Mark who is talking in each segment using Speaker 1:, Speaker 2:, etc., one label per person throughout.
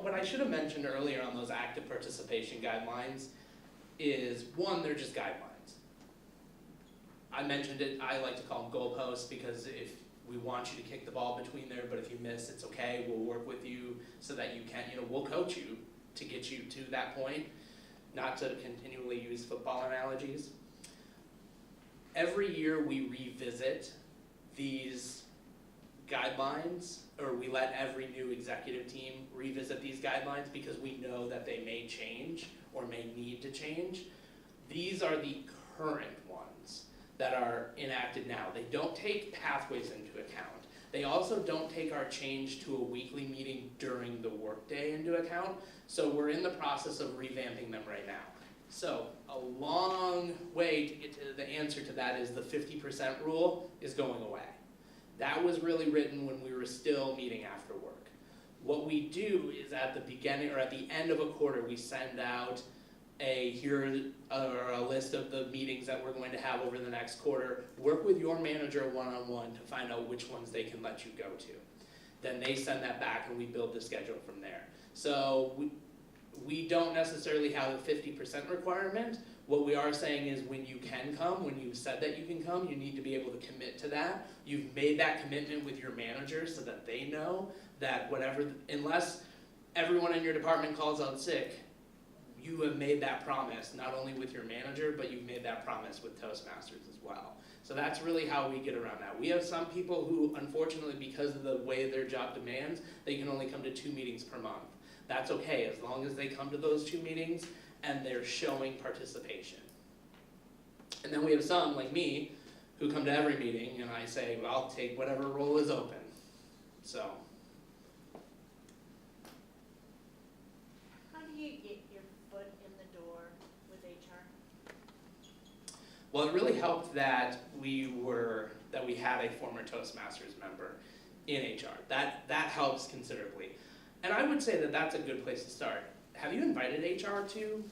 Speaker 1: what I should have mentioned earlier on those active participation guidelines is, one, they're just guidelines. I mentioned it, I like to call them goalposts because if we want you to kick the ball between there, but if you miss, it's okay. We'll work with you so that you can, we'll coach you to get you to that point, not to continually use football analogies. Every year we revisit these guidelines, or we let every new executive team revisit these guidelines because we know that they may change or may need to change. These are the current ones that are enacted now. They don't take pathways into account. They also don't take our change to a weekly meeting during the workday into account, so we're in the process of revamping them right now. So a long way to get to the answer to that is the 50% rule is going away. That was really written when we were still meeting after work. What we do is at the beginning or at the end of a quarter, we send out a list of the meetings that we're going to have over the next quarter. Work with your manager one-on-one to find out which ones they can let you go to. Then they send that back and we build the schedule from there. So we don't necessarily have a 50% requirement. What we are saying is when you can come, when you've said that you can come, you need to be able to commit to that. You've made that commitment with your manager so that they know that unless everyone in your department calls out sick, you have made that promise, not only with your manager, but you've made that promise with Toastmasters as well. So that's really how we get around that. We have some people who, unfortunately, because of the way their job demands, they can only come to 2 meetings per month. That's okay, as long as they come to those 2 meetings and they're showing participation. And then we have some, like me, who come to every meeting and I say, well, I'll take whatever role is open. So.
Speaker 2: How do you get your foot in the door with HR?
Speaker 1: Well, it really helped that we had a former Toastmasters member in HR. That helps considerably. And I would say that that's a good place to start. Have you invited HR to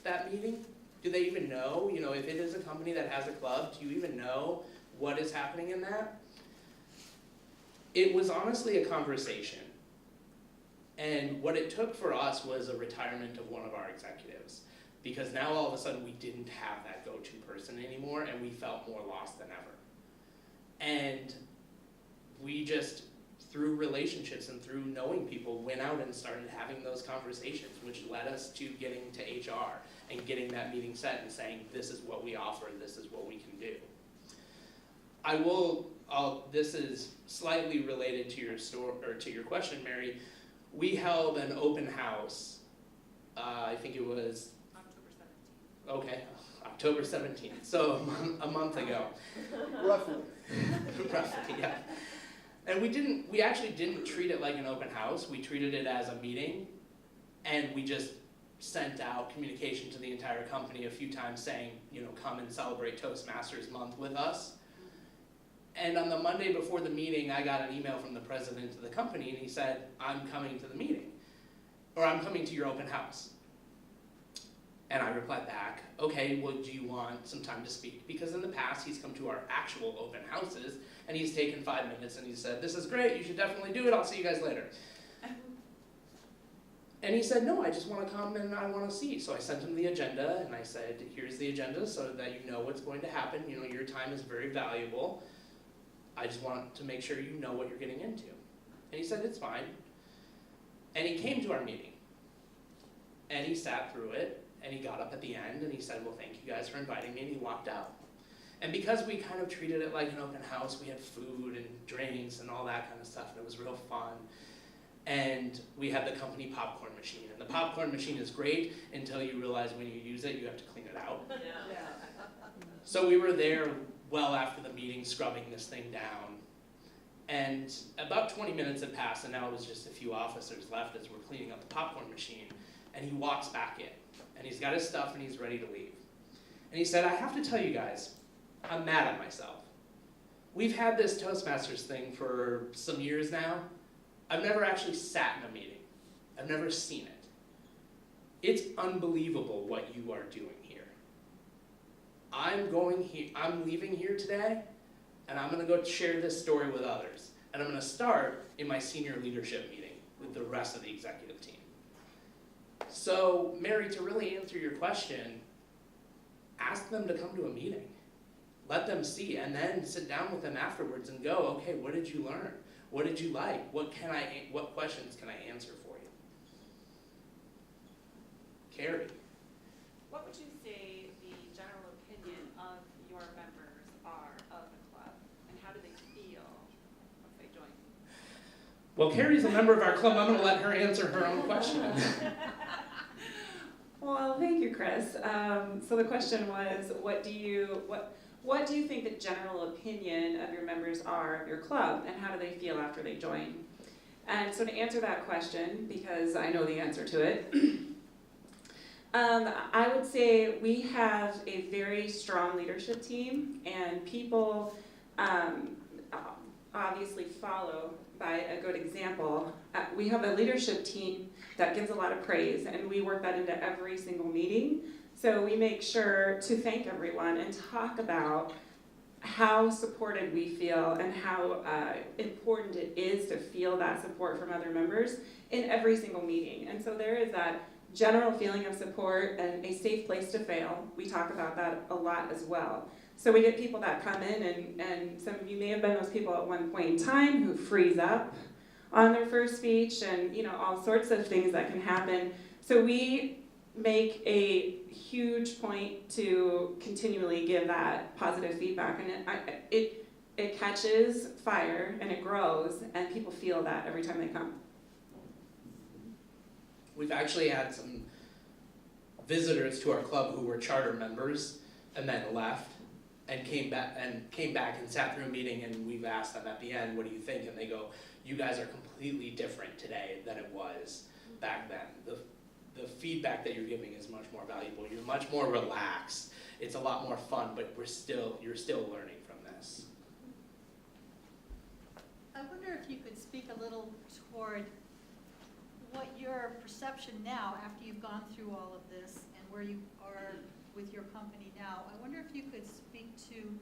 Speaker 1: that meeting? Do they even know? If it is a company that has a club, do you even know what is happening in that? It was honestly a conversation. And what it took for us was a retirement of one of our executives. Because now all of a sudden we didn't have that go-to person anymore and we felt more lost than ever. And we just, through relationships and through knowing people, went out and started having those conversations, which led us to getting to HR and getting that meeting set and saying, this is what we offer, this is what we can do. This is slightly related to your question, Mary. We held an open house, I think it was October 17th, so a month ago.
Speaker 3: Roughly.
Speaker 1: Roughly, yeah. And we actually didn't treat it like an open house. We treated it as a meeting, and we just sent out communication to the entire company a few times saying, come and celebrate Toastmasters month with us. And on the Monday before the meeting, I got an email from the president of the company, and he said, I'm coming to the meeting, or I'm coming to your open house. And I replied back, okay, well, do you want some time to speak? Because in the past, he's come to our actual open houses, and he's taken 5 minutes, and he said, this is great, you should definitely do it, I'll see you guys later. And he said, no, I just want to come and I want to see. So I sent him the agenda, and I said, here's the agenda so that you know what's going to happen. Your time is very valuable. I just want to make sure you know what you're getting into. And he said, it's fine. And he came to our meeting, and he sat through it, and he got up at the end, and he said, well, thank you guys for inviting me, and he walked out. And because we kind of treated it like an open house, we had food and drinks and all that kind of stuff, and it was real fun. And we had the company popcorn machine. And the popcorn machine is great until you realize when you use it, you have to clean it out.
Speaker 2: Yeah.
Speaker 1: So we were there well after the meeting, scrubbing this thing down. And about 20 minutes had passed, and now it was just a few officers left as we're cleaning up the popcorn machine. And he walks back in, and he's got his stuff, and he's ready to leave. And he said, I have to tell you guys, I'm mad at myself. We've had this Toastmasters thing for some years now. I've never actually sat in a meeting. I've never seen it. It's unbelievable what you are doing here. I'm leaving here today, and I'm going to go share this story with others. And I'm going to start in my senior leadership meeting with the rest of the executive team. So, Mary, to really answer your question, ask them to come to a meeting. Let them see, and then sit down with them afterwards and go, okay, what did you learn? What did you like? What questions can I answer for you? Carrie.
Speaker 3: What would you say the general opinion of your members are of the club, and how do they feel once they join?
Speaker 1: Well, Carrie's a member of our club. I'm going to let her answer her own question.
Speaker 4: Well, thank you, Chris. So the question was, what do you think the general opinion of your members are of your club, and how do they feel after they join? And so to answer that question, because I know the answer to it, I would say we have a very strong leadership team, and people obviously follow by a good example. We have a leadership team that gives a lot of praise, and we work that into every single meeting. So we make sure to thank everyone and talk about how supported we feel and how important it is to feel that support from other members in every single meeting. And so there is that general feeling of support and a safe place to fail. We talk about that a lot as well. So we get people that come in, and some of you may have been those people at one point in time who freeze up on their first speech, and all sorts of things that can happen. So we make a huge point to continually give that positive feedback, and it catches fire and it grows, and people feel that every time they come.
Speaker 1: We've actually had some visitors to our club who were charter members and then left and came back and sat through a meeting, and we've asked them at the end, what do you think? And they go, you guys are completely different today than it was back then. The feedback that you're giving is much more valuable. You're much more relaxed. It's a lot more fun, but you're still learning from this.
Speaker 5: I wonder if you could speak a little toward what your perception now, after you've gone through all of this and where you are with your company now. I wonder if you could speak to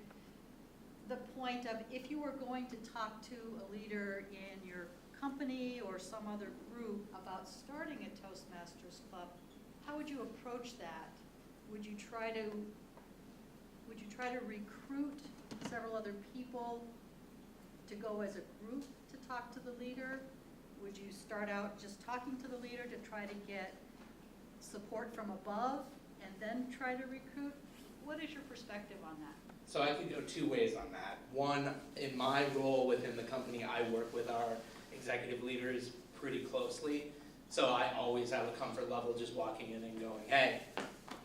Speaker 5: the point of, if you were going to talk to a leader in your company or some other group about starting a Toastmasters club, how would you approach that? Would you try to recruit several other people to go as a group to talk to the leader? Would you start out just talking to the leader to try to get support from above and then try to recruit? What is your perspective on that?
Speaker 1: So I could go two ways on that. One, in my role within the company, I work with our executive leaders pretty closely. So I always have a comfort level just walking in and going, hey,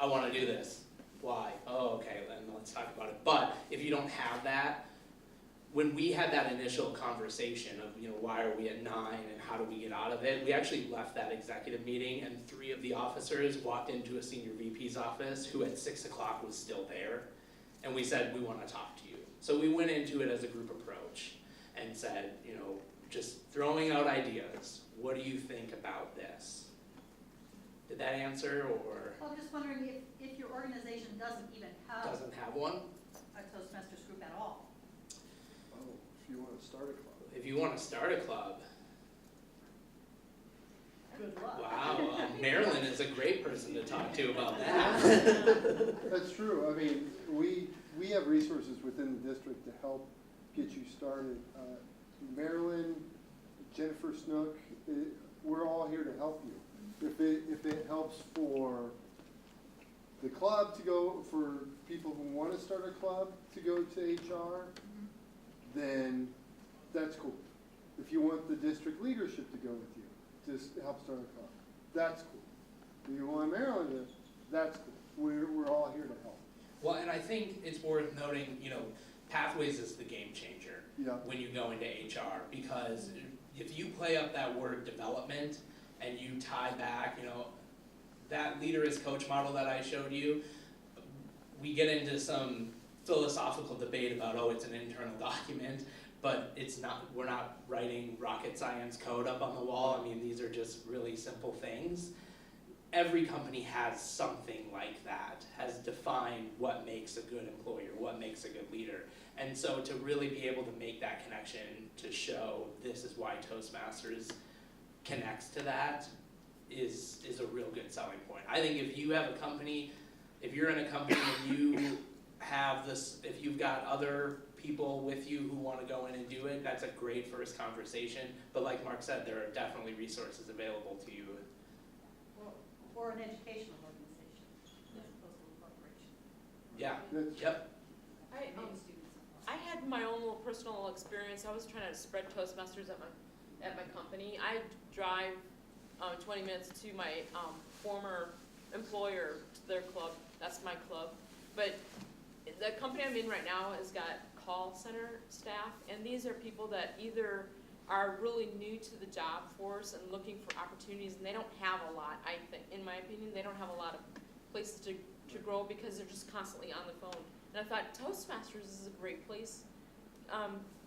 Speaker 1: I want to do this. Why? Oh, okay, then let's talk about it. But if you don't have that, when we had that initial conversation of, why are we at 9 and how do we get out of it, we actually left that executive meeting and 3 of the officers walked into a senior VP's office who at 6 o'clock was still there. And we said, we want to talk to you. So we went into it as a group approach and said, just throwing out ideas. What do you think about this? Did that answer, or?
Speaker 5: Well, I'm just wondering if your organization doesn't even have
Speaker 1: Doesn't have one?
Speaker 5: a Toastmasters group at all.
Speaker 6: Oh, if you want to start a club.
Speaker 1: If you want to start a club,
Speaker 5: Good luck.
Speaker 1: wow, Marilyn is a great person to talk to about that.
Speaker 6: That's true. I mean, we have resources within the district to help get you started. Marilyn, Jennifer Snook, we're all here to help you. If it helps for the club to go, for people who want to start a club to go to HR, then that's cool. If you want the district leadership to go with you, just help start a club, that's cool. If you want Maryland to, that's cool. We're all here to help.
Speaker 1: Well, and I think it's worth noting, Pathways is the game changer when you go into HR, because if you play up that word development and you tie back, that leader as coach model that I showed you, we get into some philosophical debate about, it's an internal document, but it's not, we're not writing rocket science code up on the wall. I mean, these are just really simple things. Every company has something like that, has defined what makes a good employer, what makes a good leader. And so to really be able to make that connection, to show this is why Toastmasters connects to that is a real good selling point. I think if you have a company, if you're in a company and you have this, if you've got other people with you who want to go in and do it, that's a great first conversation. But like Mark said, there are definitely resources available to you.
Speaker 5: Or an educational organization, as opposed to a corporation.
Speaker 1: Yeah,
Speaker 6: That's-
Speaker 1: yep.
Speaker 7: I had my own little personal experience. I was trying to spread Toastmasters at my company. I drive 20 minutes to my former employer, to their club. That's my club. But the company I'm in right now has got call center staff, and these are people that either are really new to the job force and looking for opportunities, and they don't have a lot, I think, in my opinion, they don't have a lot of places to grow because they're just constantly on the phone. And I thought Toastmasters is a great place,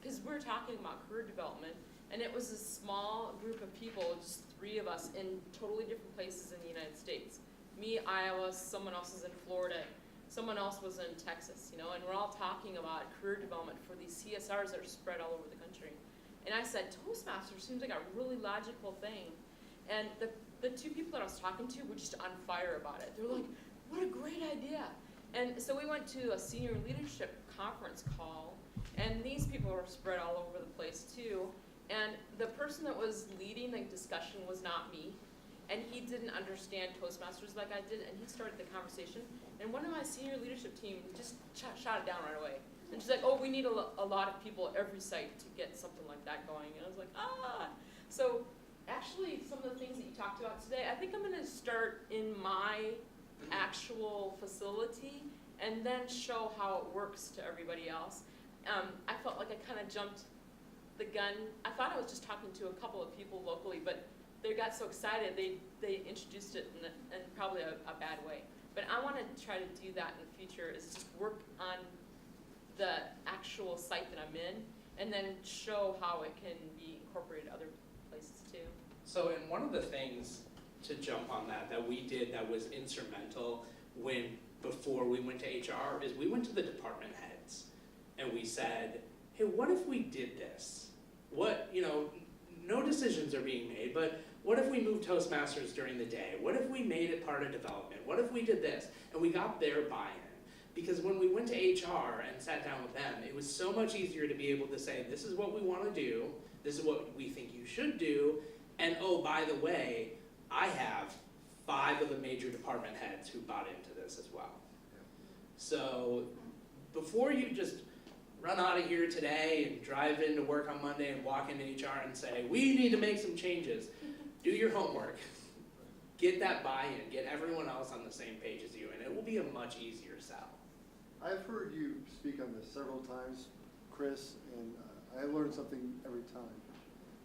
Speaker 7: because we were talking about career development, and it was a small group of people, just 3 of us in totally different places in the United States. Me, Iowa, someone else is in Florida, someone else was in Texas, you know, and we're all talking about career development for these CSRs that are spread all over the country. And I said, Toastmasters seems like a really logical thing. And the 2 people that I was talking to were just on fire about it. They're like, what a great idea. And so we went to a senior leadership conference call, and these people were spread all over the place too. And the person that was leading the discussion was not me, and he didn't understand Toastmasters like I did, and he started the conversation. And one of my senior leadership team just shot it down right away. And she's like, oh, we need a lot of people at every site to get something like that going. And I was like, ah. So actually, some of the things that you talked about today, I think I'm going to start in my actual facility and then show how it works to everybody else. I felt like I kind of jumped the gun. I thought I was just talking to a couple of people locally, but they got so excited they introduced it in probably a bad way. But I want to try to do that in the future, is just work on the actual site that I'm in and then show how it can be incorporated other places too.
Speaker 1: So, and one of the things to jump on that we did that was instrumental before we went to HR is we went to the department heads and we said, hey, what if we did this? What, no decisions are being made, but what if we moved Toastmasters during the day? What if we made it part of development? What if we did this? And we got their buy-in. Because when we went to HR and sat down with them, it was so much easier to be able to say, this is what we want to do, this is what we think you should do, and oh, by the way, I have 5 of the major department heads who bought into this as well. So before you just run out of here today and drive into work on Monday and walk into HR and say, we need to make some changes, do your homework. Get that buy-in, get everyone else on the same page as you, and it will be a much easier sell.
Speaker 6: I've heard you speak on this several times, Chris, and I learned something every time.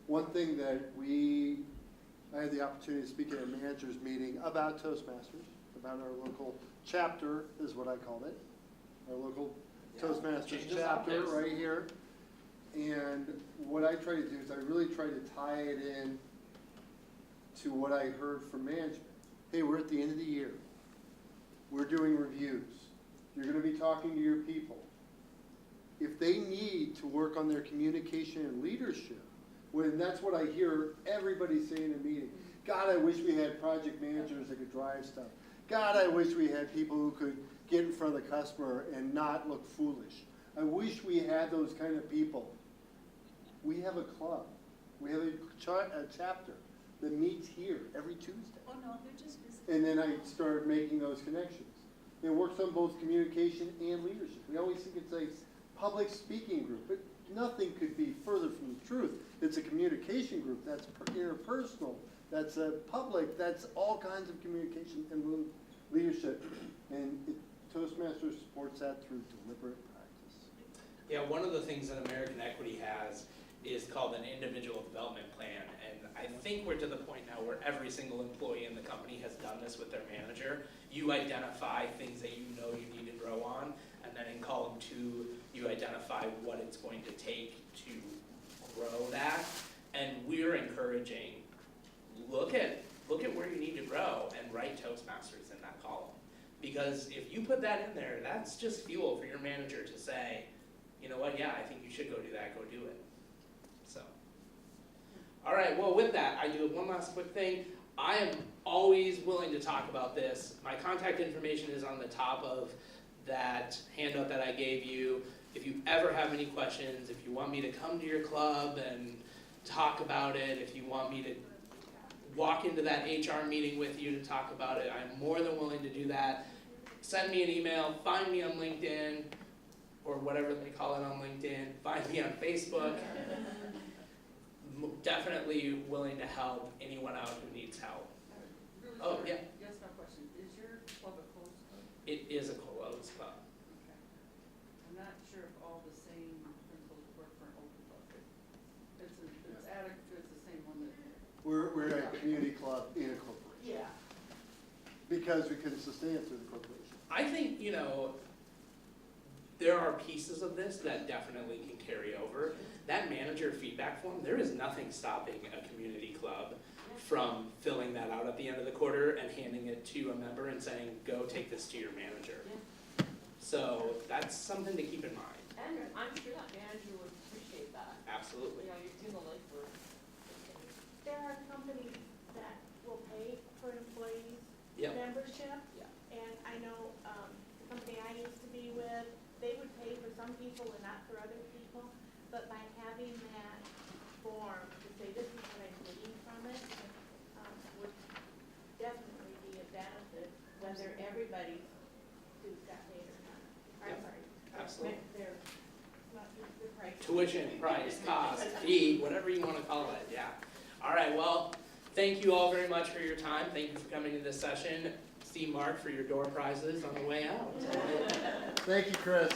Speaker 6: One thing that I had the opportunity to speak at a manager's meeting about Toastmasters, about our local chapter, is what I called it, our local Toastmasters
Speaker 1: Changes
Speaker 6: chapter
Speaker 1: optics.
Speaker 6: right here. And what I try to do is I really try to tie it in to what I heard from management. Hey, we're at the end of the year. We're doing reviews. You're going to be talking to your people. If they need to work on their communication and leadership, when that's what I hear everybody say in a meeting. God, I wish we had project managers that could drive stuff. God, I wish we had people who could get in front of the customer and not look foolish. I wish we had those kind of people. We have a club. We have a chapter that meets here every Tuesday.
Speaker 5: Oh, no, they're just visiting.
Speaker 6: And then I started making those connections. It works on both communication and leadership. We always think it's a public speaking group, but nothing could be further from the truth. It's a communication group, that's interpersonal, that's a public, that's all kinds of communication and leadership. And Toastmasters supports that through deliberate practice.
Speaker 1: Yeah, one of the things that American Equity has is called an individual development plan. And I think we're to the point now where every single employee in the company has done this with their manager. You identify things that you know you need to grow on, and then in column 2, you identify what it's going to take to grow that. And we're encouraging, look at where you need to grow and write Toastmasters in that column. Because if you put that in there, that's just fuel for your manager to say, you know what, yeah, I think you should go do that, go do it. So, All right, well, with that, I do have one last quick thing. I am always willing to talk about this. My contact information is on the top of that handout that I gave you. If you ever have any questions, if you want me to come to your club and talk about it, if you want me to walk into that HR meeting with you to talk about it, I'm more than willing to do that. Send me an email, find me on LinkedIn, or whatever they call it on LinkedIn, find me on Facebook. Definitely willing to help anyone out who needs help.
Speaker 8: Really
Speaker 1: Oh,
Speaker 8: sorry.
Speaker 1: yeah.
Speaker 8: Yes, no question. Is your club a closed club?
Speaker 1: It is a closed club.
Speaker 8: Okay. I'm not sure if all the same principles work for an open club. It's the same one that.
Speaker 6: We're a community club in a corporation.
Speaker 2: Yeah.
Speaker 6: Because we couldn't sustain it through the corporation.
Speaker 1: I think, there are pieces of this that definitely can carry over. That manager feedback form, there is nothing stopping a community club from filling that out at the end of the quarter and handing it to a member and saying, go take this to your manager. So that's something to keep in mind.
Speaker 7: And I'm sure that manager would appreciate that.
Speaker 1: Absolutely.
Speaker 7: You're doing the legwork.
Speaker 2: There are companies that will pay for an employee's
Speaker 1: Yep.
Speaker 2: membership.
Speaker 7: Yeah.
Speaker 2: And I know, the company I used to be with, they would pay for some people and not for other people. But by having that form to say this is what I'm getting from it, would definitely be a benefit, whether everybody who's got paid or not. I'm
Speaker 1: Yep.
Speaker 2: sorry.
Speaker 1: Absolutely.
Speaker 2: Their price.
Speaker 1: Tuition, price, cost, fee, whatever you want to call it, yeah. All right, well, thank you all very much for your time. Thank you for coming to this session. See Mark for your door prizes on the way out.
Speaker 6: Thank you, Chris.